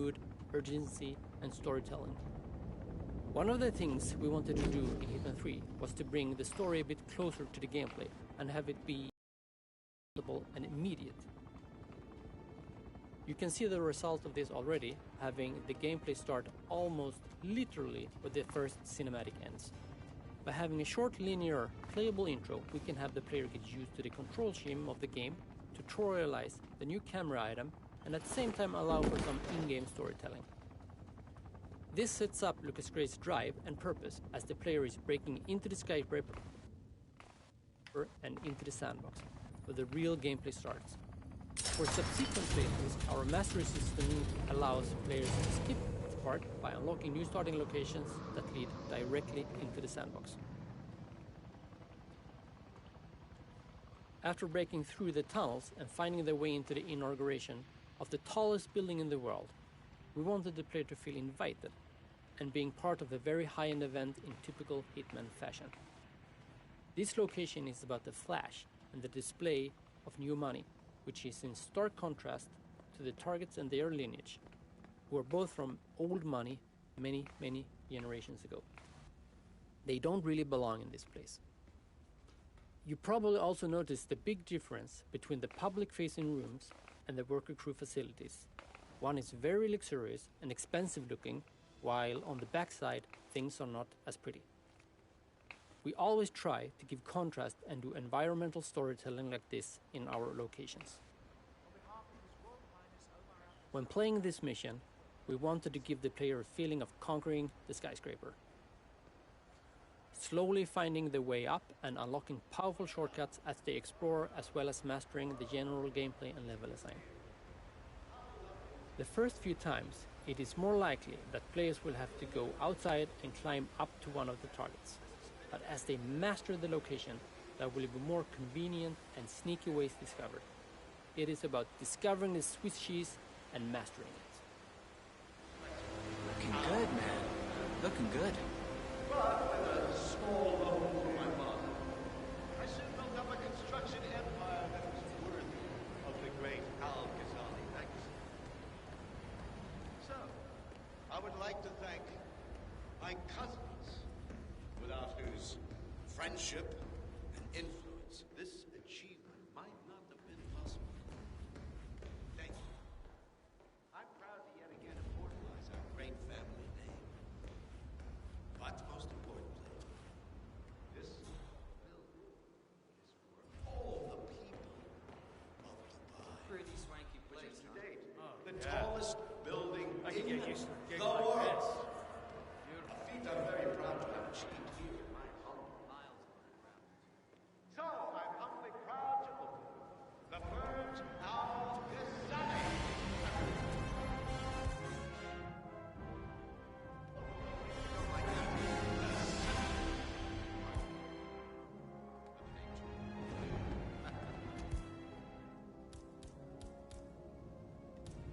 mood, urgency, and storytelling. One of the things we wanted to do in Hitman 3 was to bring the story a bit closer to the gameplay and have it be and immediate. You can see the result of this already, having the gameplay start almost literally when the first cinematic ends. By having a short, linear, playable intro, we can have the player get used to the control scheme of the game, tutorialize the new camera item, and at the same time allow for some in-game storytelling. This sets up Lucas Gray's drive and purpose as the player is breaking into the skyscraper and into the sandbox, where the real gameplay starts. For subsequent phases, our mastery system allows players to skip this part by unlocking new starting locations that lead directly into the sandbox. After breaking through the tunnels and finding their way into the inauguration of the tallest building in the world, we wanted the player to feel invited and being part of a very high-end event in typical Hitman fashion. This location is about the flash and the display of new money, which is in stark contrast to the targets and their lineage, who are both from old money many, many generations ago. They don't really belong in this place. You probably also noticed the big difference between the public-facing rooms and the worker crew facilities. One is very luxurious and expensive looking, while on the backside things are not as pretty. We always try to give contrast and do environmental storytelling like this in our locations. When playing this mission, we wanted to give the player a feeling of conquering the skyscraper, slowly finding their way up and unlocking powerful shortcuts as they explore, as well as mastering the general gameplay and level design. The first few times, it is more likely that players will have to go outside and climb up to one of the targets. But as they master the location, there will be more convenient and sneaky ways discovered. It is about discovering the Swiss cheese and mastering it. Looking good, man. Looking good. But with a small home for my father, I soon built up a construction empire that was worthy of the great Al-Ghazali legacy. So, I would like to thank my cousins, without whose friendship and influence this achievement might not have been possible. Thank you. I'm proud to yet again immortalize our great family name. But most importantly, this building is for all the people of Dubai. Pretty swanky place, To huh? date, the tallest building I can in get used to a gig the like world. this. A feat I'm very proud to have achieved here in my home. So, I'm humbly proud to open the Burj Al Ghazali.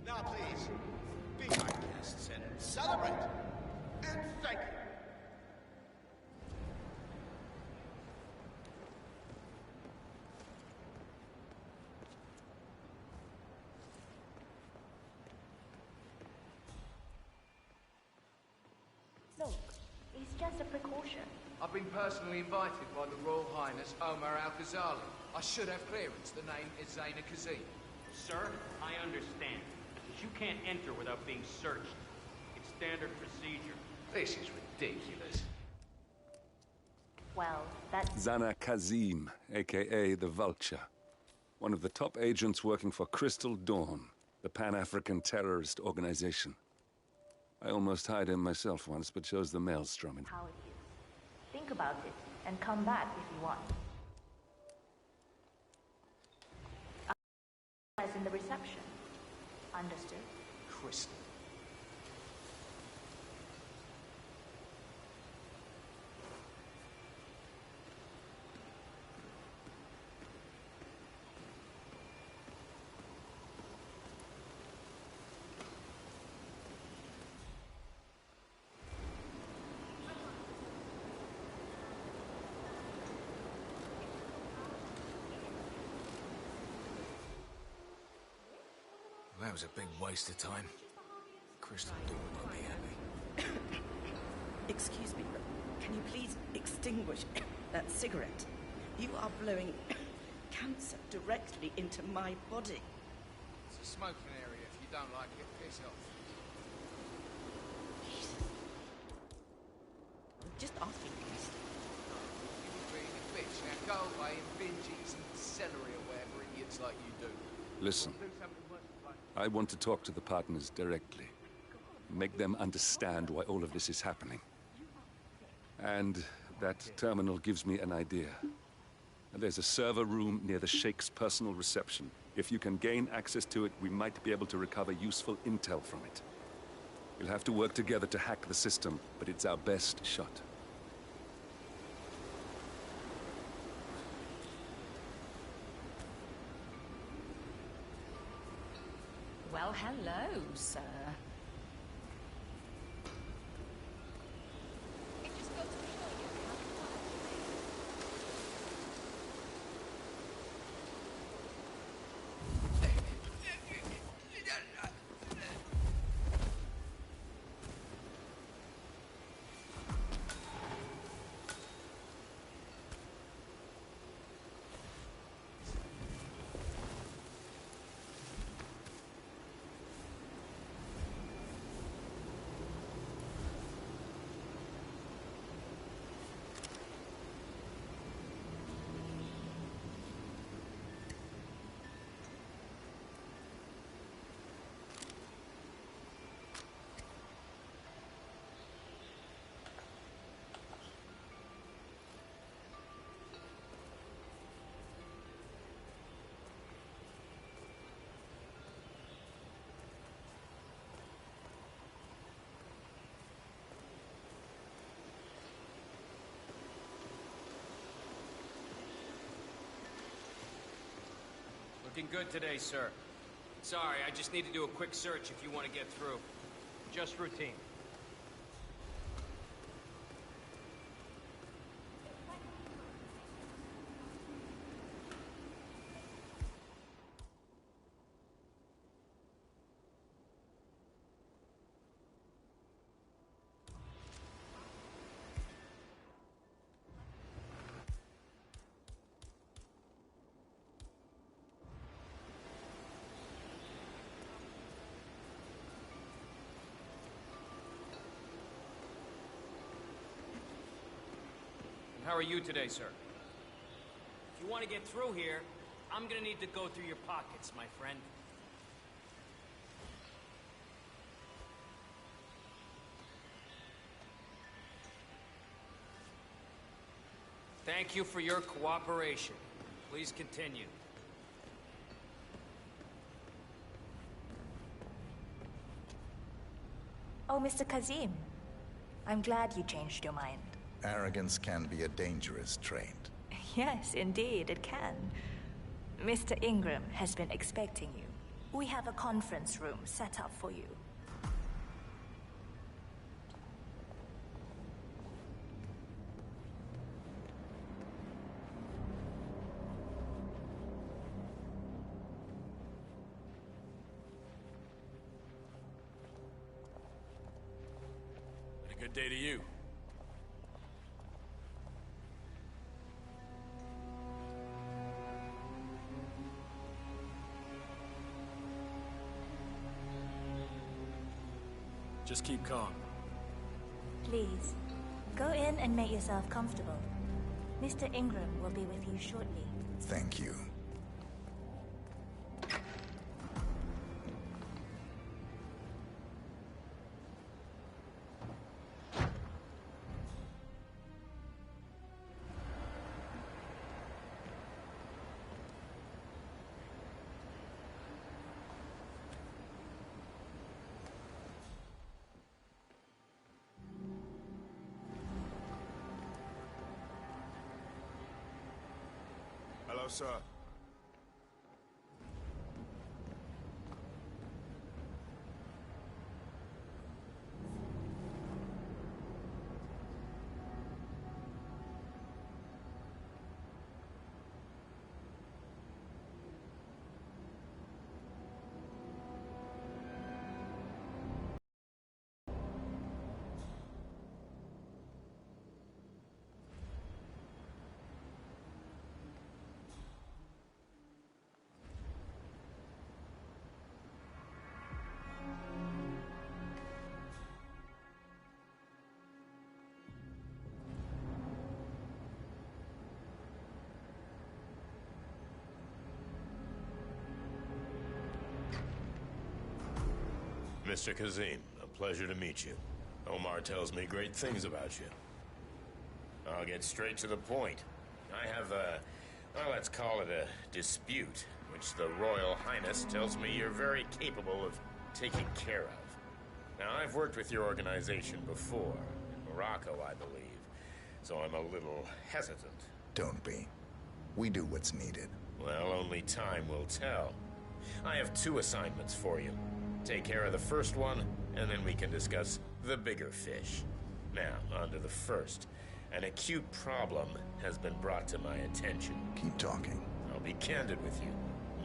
Now, please, be my guests and celebrate. And thank you. Look, it's just a precaution. I've been personally invited by the Royal Highness Omar Al-Ghazali. I should have clearance. The name is Zaina Kazim. Sir, I understand. But you can't enter without being searched. It's standard procedure. This is ridiculous. Well, that's... Zana Kazim, a.k.a. the Vulture. One of the top agents working for Crystal Dawn, the Pan-African terrorist organization. I almost hired him myself once, but chose the maelstrom. how it is. Think about it, and come back if you want. As in the reception. Understood? Crystal. That was a big waste of time. Crystal Dawn won't be happy. Excuse me, but can you please extinguish that cigarette? You are blowing cancer directly into my body. It's a smoking area. If you don't like it, piss off. I'm just asking, please. You're being a bitch. Now go away and binge eat some celery or whatever idiots like you do. Listen, I want to talk to the partners directly. Make them understand why all of this is happening. And that terminal gives me an idea. There's a server room near the Sheikh's personal reception. If you can gain access to it, we might be able to recover useful intel from it. We'll have to work together to hack the system, but it's our best shot. Well, hello, sir. Looking good today, sir. Sorry, I just need to do a quick search if you want to get through. Just routine. How are you today, sir? If you want to get through here, I'm gonna need to go through your pockets, my friend. Thank you for your cooperation. Please continue. Oh, Mr. Kazim. I'm glad you changed your mind. Arrogance can be a dangerous trait. Yes, indeed, it can. Mr. Ingram has been expecting you. We have a conference room set up for you. A good day to you. Just keep calm. Please, go in and make yourself comfortable. Mr. Ingram will be with you shortly. Thank you. Hello, sir. Mr. Kazim. A pleasure to meet you. Omar tells me great things about you. I'll get straight to the point. I have well, let's call it a dispute, which the Royal Highness tells me you're very capable of taking care of. Now, I've worked with your organization before, in Morocco, I believe, so I'm a little hesitant. Don't be. We do what's needed. Well, only time will tell. I have 2 assignments for you. Take care of the first one, and then we can discuss the bigger fish. Now, on to the first. An acute problem has been brought to my attention. Keep talking. I'll be candid with you.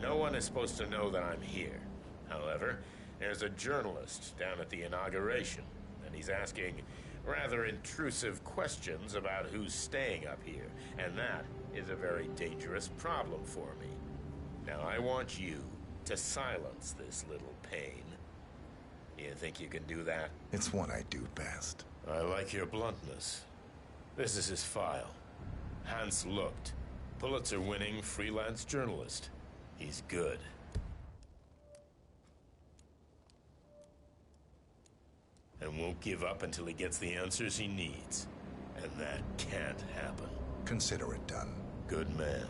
No one is supposed to know that I'm here. However, there's a journalist down at the inauguration, and he's asking rather intrusive questions about who's staying up here, and that is a very dangerous problem for me. Now, I want you to silence this little pain. You think you can do that? It's what I do best. I like your bluntness. This is his file. Hans Lucht, Pulitzer-winning freelance journalist. He's good. And won't give up until he gets the answers he needs. And that can't happen. Consider it done. Good man.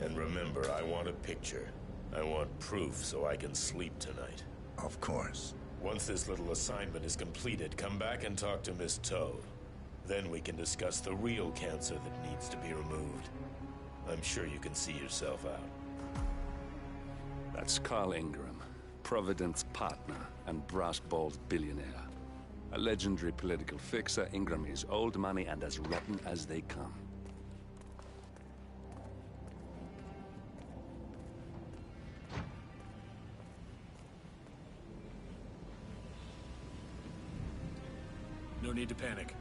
And remember, I want a picture. I want proof so I can sleep tonight. Of course. Once this little assignment is completed, come back and talk to Miss Toad. Then we can discuss the real cancer that needs to be removed. I'm sure you can see yourself out. That's Carl Ingram, Provident's partner and brass-balled billionaire. A legendary political fixer, Ingram is old money and as rotten as they come. No need to panic.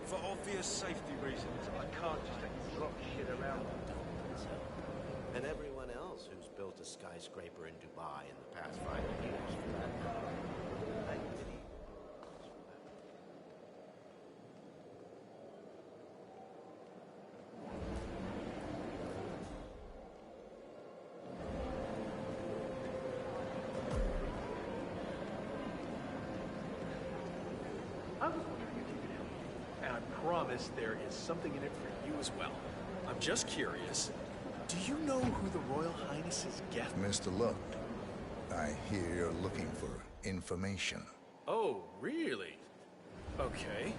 For obvious safety reasons, I can't just drop shit around. And everyone else who's built a skyscraper in Dubai in the past 5 years, for that matter. I pity I was wondering if you could help me. And I promise there is something in it for you as well. I'm just curious. Do you know who the Royal Highness's guest? Mr. Lucht, I hear you're looking for information. Oh, really? Okay.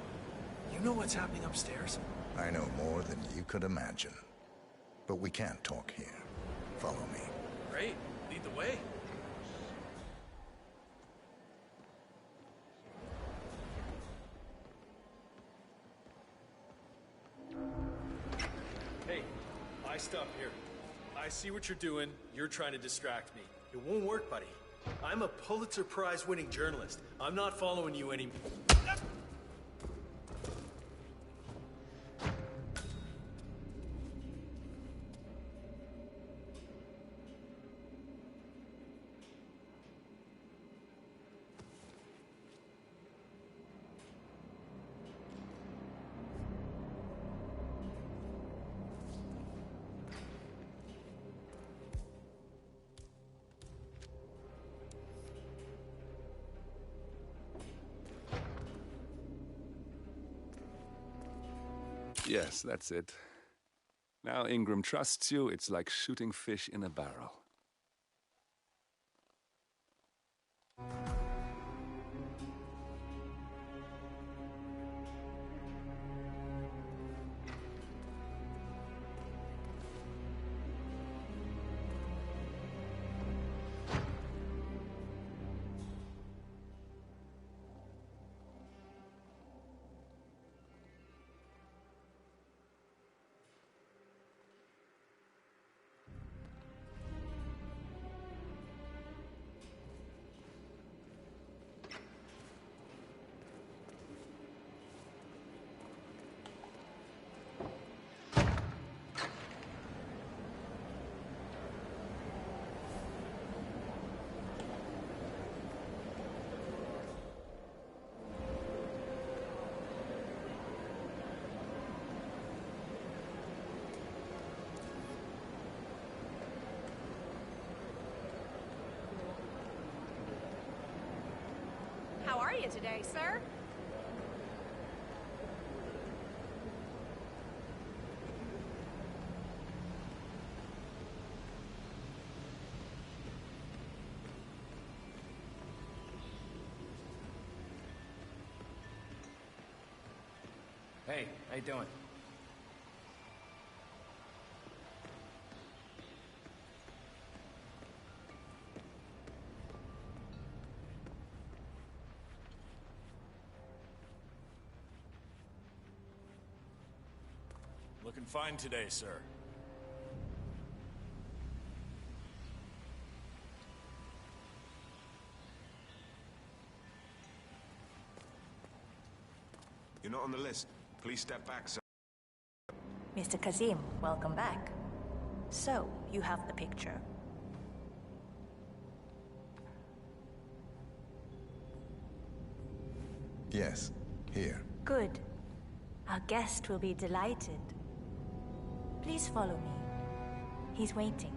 You know what's happening upstairs? I know more than you could imagine. But we can't talk here. Follow me. Great. Lead the way. Hey, I stop here. I see what you're doing. You're trying to distract me. It won't work, buddy. I'm a Pulitzer Prize-winning journalist. I'm not following you anymore. Yes, that's it. Now Ingram trusts you, it's like shooting fish in a barrel. you today, sir? Hey, how you doing? Looking fine today, sir. You're not on the list. Please step back, sir. Mr. Kazim, welcome back. So, you have the picture. Yes, here. Good. Our guest will be delighted. Please follow me. He's waiting.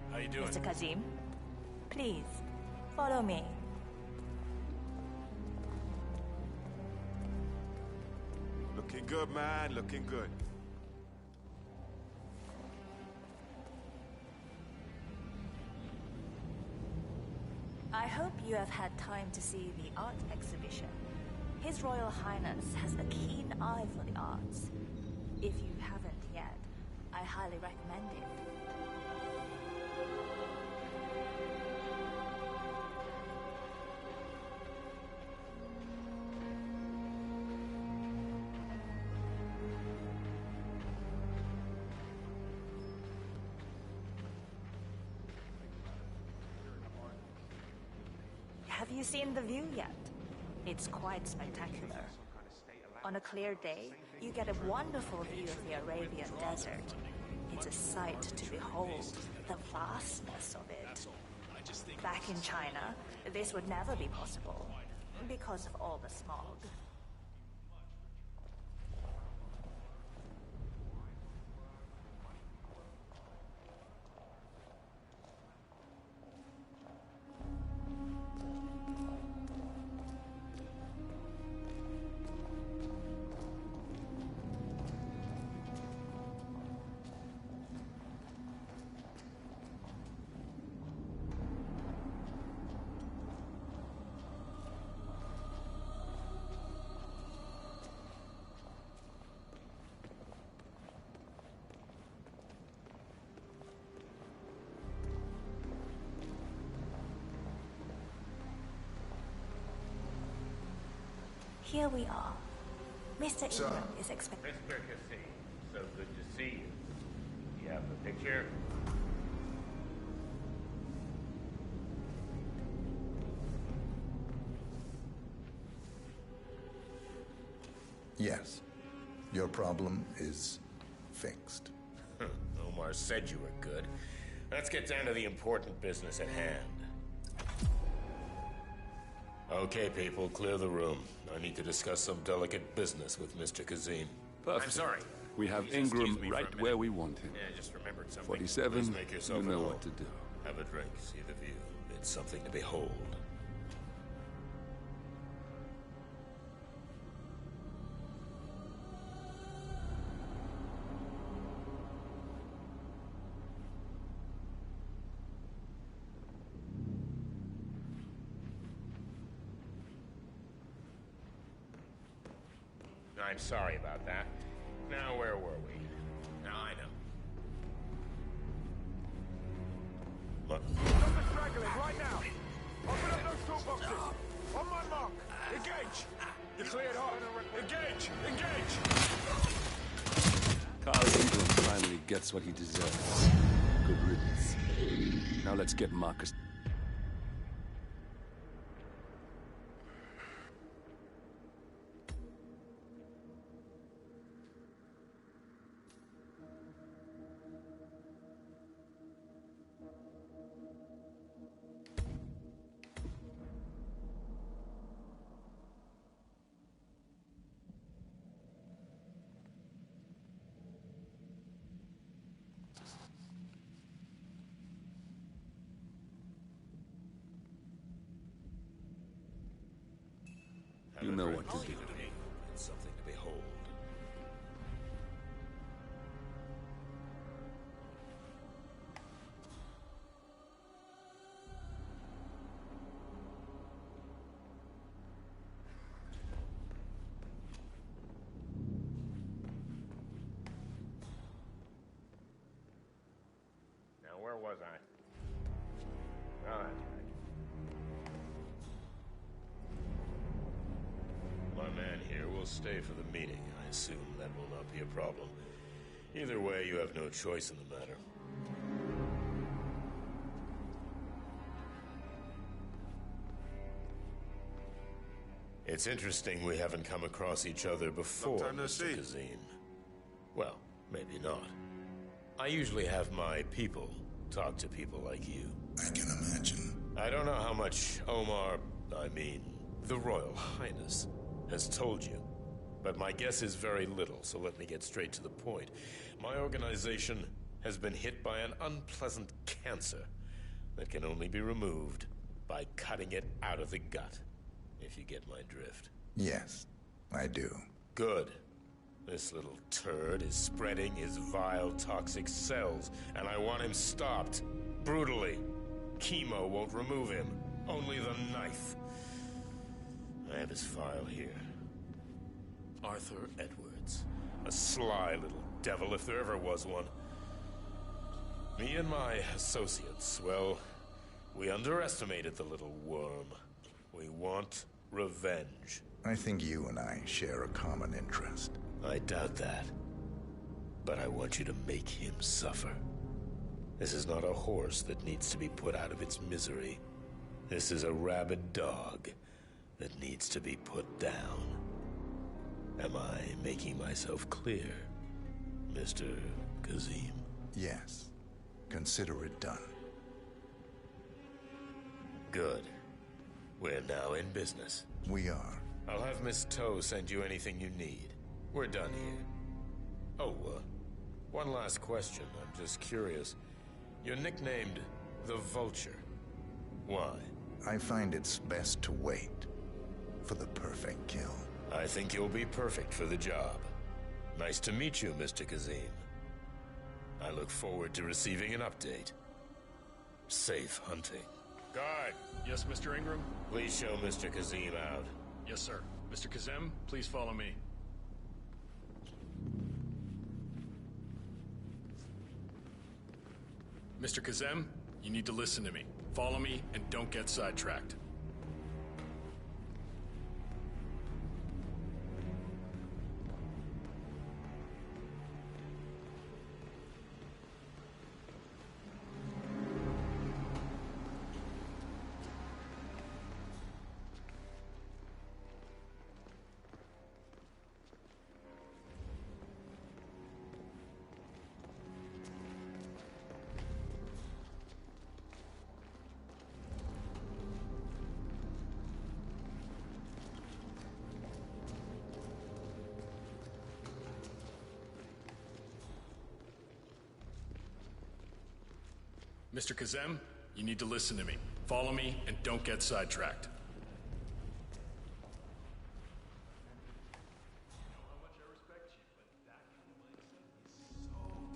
How you doing? Mr. Kazim, please, follow me. Looking good, man. Looking good. I hope you have had time to see the art exhibition. His Royal Highness has a keen eye for the arts. If you haven't yet, I highly recommend it. Have you seen the view yet? It's quite spectacular. On a clear day, you get a wonderful view of the Arabian desert. It's a sight to behold, the vastness of it. Back in China, this would never be possible, because of all the smog. Here we are. Mr. Ingram is expecting... Mr. Cassie, so good to see you. You have the picture? Yes. Your problem is fixed. Omar said you were good. Let's get down to the important business at hand. Okay, people, clear the room. I need to discuss some delicate business with Mr. Kazim. Perfect. I'm sorry. We have Please excuse Ingram me for a right minute. where we want him. Yeah, I just remembered something. 47, Please make yourself you at know home. what to do. Have a drink, see the view. It's something to behold. I'm sorry about that. Now, where were we? Now I know. Look. Stop the straggling right now! Open up those toolboxes! On my mark! Engage! You're cleared hot! Engage! Engage! Carl Ingram finally gets what he deserves. Good riddance. Now let's get Marcus. You know what to do. It's something to behold. Now, where was I? Oh, that's right. My man here will stay for the meeting. I assume that will not be a problem. Either way, you have no choice in the matter. It's interesting we haven't come across each other before, Mr. Kazim. Well, maybe not. I usually have my people talk to people like you. I can imagine. I don't know how much the Royal Highness, has told you. But my guess is very little, so let me get straight to the point. My organization has been hit by an unpleasant cancer that can only be removed by cutting it out of the gut, if you get my drift. Yes, I do. Good. This little turd is spreading his vile, toxic cells, and I want him stopped. Brutally. Chemo won't remove him. Only the knife. I have his file here. Arthur Edwards. A sly little devil, if there ever was one. Me and my associates, well, we underestimated the little worm. We want revenge. I think you and I share a common interest. I doubt that. But I want you to make him suffer. This is not a horse that needs to be put out of its misery. This is a rabid dog that needs to be put down. Am I making myself clear, Mr. Kazim? Yes. Consider it done. Good. We're now in business. We are. I'll have Miss Toe send you anything you need. We're done here. Oh, one last question. I'm just curious. You're nicknamed the Vulture. Why? I find it's best to wait for the perfect kill. I think you'll be perfect for the job. Nice to meet you, Mr. Kazim. I look forward to receiving an update. Safe hunting. Guard! Yes, Mr. Ingram? Please show Mr. Kazim out. Yes, sir. Mr. Kazim, please follow me. Mr. Kazim, you need to listen to me. Follow me and don't get sidetracked. Mr. Kazem, you need to listen to me. Follow me and don't get sidetracked.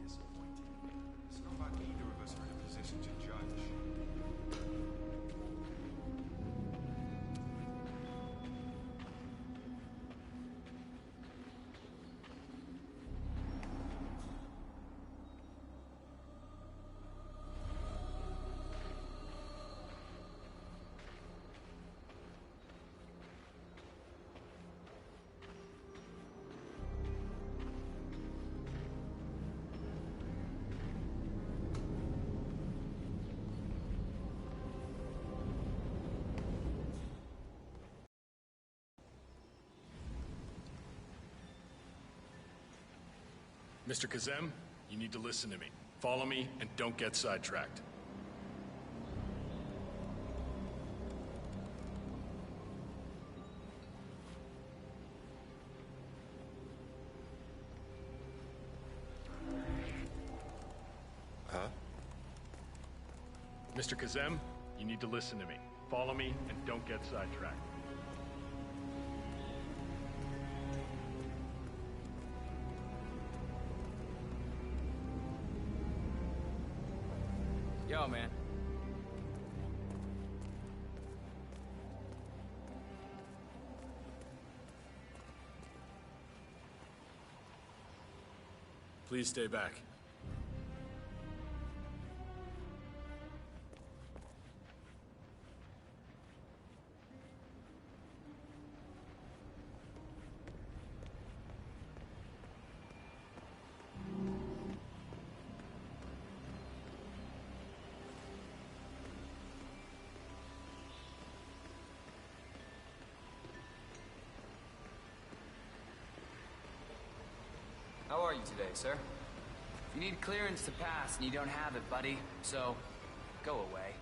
It's not like either of us are in a position to judge. Mr. Kazem, you need to listen to me. Follow me and don't get sidetracked. Huh? Mr. Kazem, you need to listen to me. Follow me and don't get sidetracked. Yo, man. Please stay back. How are you today, sir? You need clearance to pass, and you don't have it, buddy. So, go away.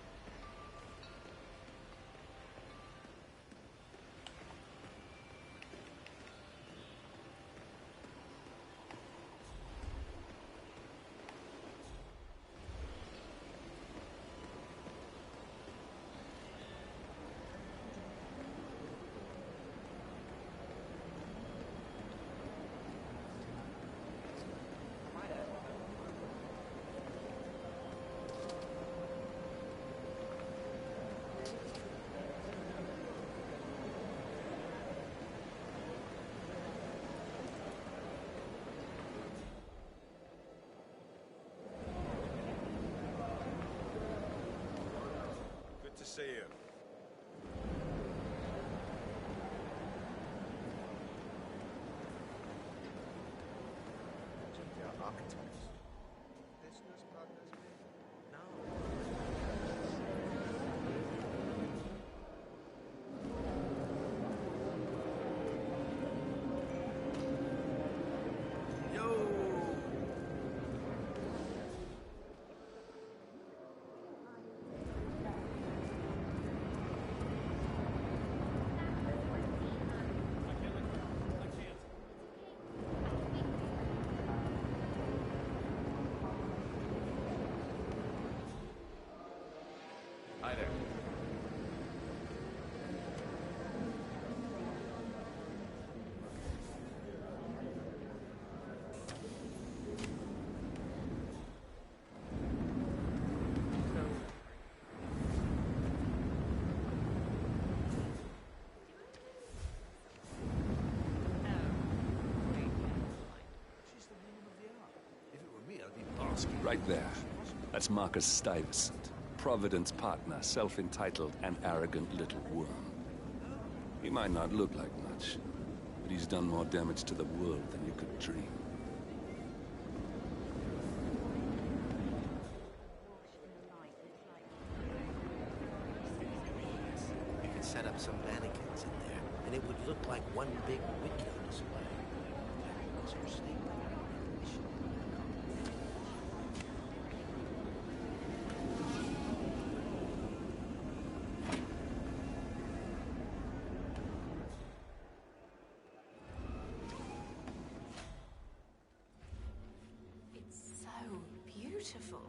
Good to see you. Architects. Business partners, maybe? No. Hi there. Right there. That's Marcus Stuyvesant, Providence partner, self-entitled and arrogant little worm. He might not look like much, but he's done more damage to the world than you could dream. You could set up some mannequins in there, and it would look like one big window display. What's your statement? It's so beautiful.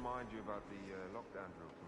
remind you about the lockdown drills.